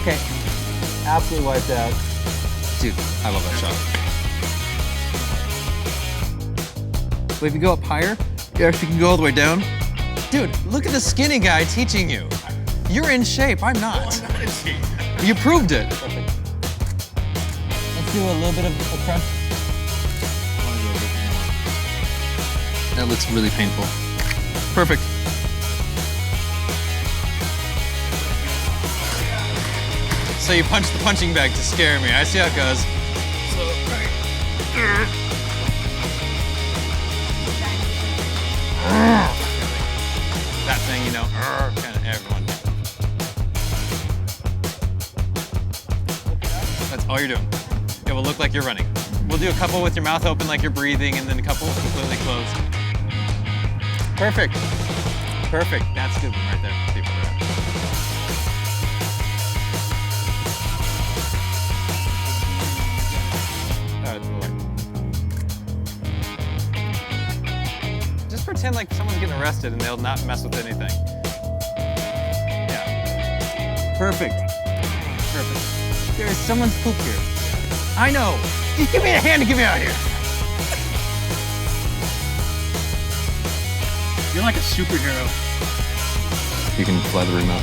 Okay. Absolutely wiped out. Dude, I love that shot. But if you go up higher, you actually can go all the way down. Dude, look at the skinny guy teaching you. You're in shape, I'm not. You proved it. Perfect. Let's do a little bit of a crunch. That looks really painful. Perfect. So you punched the punching bag to scare me. I see how it goes. So, that thing, you know, kind of everyone. That's all you're doing. It will look like you're running. We'll do a couple with your mouth open like you're breathing, and then a couple completely closed. Perfect. Perfect. That's a good one right there. People are just pretend like someone's getting arrested and they'll not mess with anything. Yeah. Perfect. Perfect. There is someone's poop here. I know. Just give me a hand to get me out of here. You're like a superhero. You can fly the room out.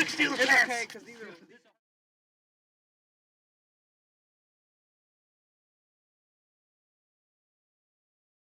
It's okay, because these are